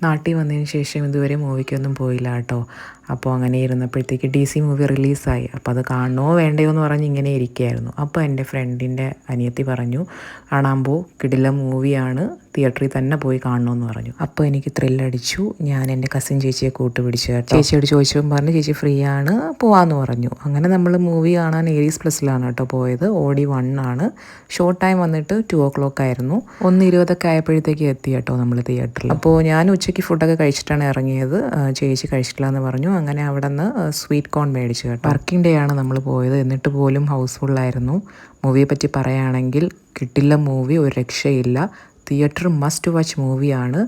നാട്ടിൽ വന്നതിന് ശേഷം ഇതുവരെ മൂവിക്കൊന്നും പോയില്ല കേട്ടോ. അപ്പോൾ അങ്ങനെ ഇരുന്നപ്പോഴത്തേക്ക് DC മൂവി റിലീസായി. അപ്പോൾ അത് കാണണോ വേണ്ടയോ എന്ന് പറഞ്ഞ് ഇങ്ങനെ ഇരിക്കുകയായിരുന്നു. അപ്പോൾ എൻ്റെ ഫ്രണ്ടിൻ്റെ അനിയത്തി പറഞ്ഞു, കാണാൻ പോ, കിടിലം മൂവിയാണ്, തിയേറ്ററിൽ തന്നെ പോയി കാണണമെന്ന് പറഞ്ഞു. അപ്പോൾ എനിക്ക് ത്രില്ലടിച്ചു. ഞാൻ എൻ്റെ കസിൻ ചേച്ചിയെ കൂട്ടുപിടിച്ചു കേട്ടോ. ചേച്ചിയോട് ചോദിച്ചപ്പോൾ പറഞ്ഞു ചേച്ചി ഫ്രീ ആണ്, പോവാമെന്ന് പറഞ്ഞു. അങ്ങനെ നമ്മൾ മൂവി കാണാൻ ഏരീസ് പ്ലസിലാണ് കേട്ടോ പോയത്. OD 1 ആണ്. ഷോ ടൈം വന്നിട്ട് 2 o'clock ആയിരുന്നു. 1:20 ആയപ്പോഴത്തേക്ക് എത്തി കേട്ടോ നമ്മൾ തിയേറ്ററിൽ. അപ്പോൾ ഞാൻ ഉച്ചയ്ക്ക് ഫുഡൊക്കെ കഴിച്ചിട്ടാണ് ഇറങ്ങിയത്. ചേച്ചി കഴിച്ചിട്ടില്ല എന്ന് പറഞ്ഞു. അങ്ങനെ അവിടെ നിന്ന് സ്വീറ്റ് കോൺ മേടിച്ചു കേട്ടോ. വർക്കിംഗ് ഡേ ആണ് നമ്മൾ പോയത്, എന്നിട്ട് പോലും ഹൗസ്ഫുള്ളായിരുന്നു. മൂവിയെ പറ്റി പറയുകയാണെങ്കിൽ കിട്ടില്ല മൂവി, ഒരു രക്ഷയില്ല. തിയേറ്റർ മസ്റ്റ് വാച്ച് മൂവിയാണ്.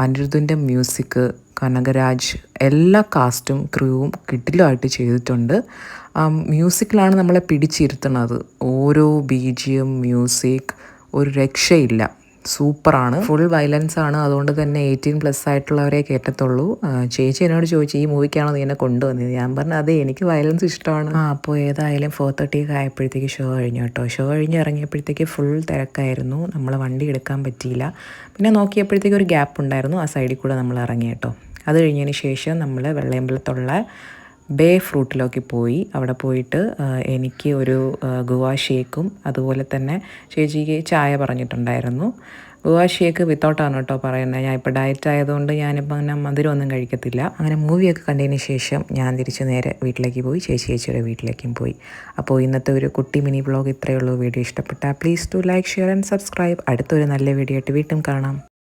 അനിരുദ്ധിൻ്റെ മ്യൂസിക്, കനകരാജ്, എല്ലാ കാസ്റ്റും ക്രൂവും കിടിലമായിട്ട് ചെയ്തിട്ടുണ്ട്. മ്യൂസിക്കിലാണ് നമ്മളെ പിടിച്ചിരുത്തുന്നത്. ഓരോ BGM മ്യൂസിക് ഒരു രക്ഷയില്ല, സൂപ്പറാണ്. ഫുൾ വയലൻസ് ആണ്, അതുകൊണ്ട് തന്നെ 18+ ആയിട്ടുള്ളവരെ കയറ്റത്തുള്ളൂ. ചേച്ചി എന്നോട് ചോദിച്ചു ഈ മൂവിക്കാണോ നീ എന്നെ കൊണ്ടുവന്നത്. ഞാൻ പറഞ്ഞു അതെ, എനിക്ക് വയലൻസ് ഇഷ്ടമാണ്. അപ്പോൾ ഏതായാലും 4:30 ആയപ്പോഴത്തേക്ക് ഷോ കഴിഞ്ഞു കേട്ടോ. ഷോ കഴിഞ്ഞ് ഇറങ്ങിയപ്പോഴത്തേക്ക് ഫുൾ തിരക്കായിരുന്നു. നമ്മൾ വണ്ടി എടുക്കാൻ പറ്റിയില്ല. പിന്നെ നോക്കിയപ്പോഴത്തേക്ക് ഒരു ഗ്യാപ്പ് ഉണ്ടായിരുന്നു, ആ സൈഡിൽ കൂടെ നമ്മൾ ഇറങ്ങി കേട്ടോ. അത് കഴിഞ്ഞതിന് ശേഷം നമ്മൾ വെള്ളയമ്പലത്തുള്ള ബേ ഫ്രൂട്ടിലേക്ക് പോയി. അവിടെ പോയിട്ട് എനിക്ക് ഒരു ഗുവ ഷേക്കും അതുപോലെ തന്നെ ചേച്ചിക്ക് ചായ പറഞ്ഞിട്ടുണ്ടായിരുന്നു. ഗുവ ഷേക്ക് വിത്തൗട്ടാണ് കേട്ടോ പറയുന്നത്. ഞാൻ ഇപ്പോൾ ഡയറ്റ് ആയതുകൊണ്ട് ഞാനിപ്പോൾ അങ്ങനെ മധുരമൊന്നും കഴിക്കത്തില്ല. അങ്ങനെ മൂവിയൊക്കെ കണ്ടതിന് ശേഷം ഞാൻ തിരിച്ച് നേരെ വീട്ടിലേക്ക് പോയി. ചേച്ചിയുടെ വീട്ടിലേക്കും പോയി. അപ്പോൾ ഇന്നത്തെ ഒരു കുട്ടി മിനി വ്ളോഗ് ഇത്രയേ ഉള്ളൂ. വീഡിയോ ഇഷ്ടപ്പെട്ടാൽ please to like, share and subscribe. അടുത്തൊരു നല്ല വീഡിയോ ആയിട്ട് വീണ്ടും കാണാം.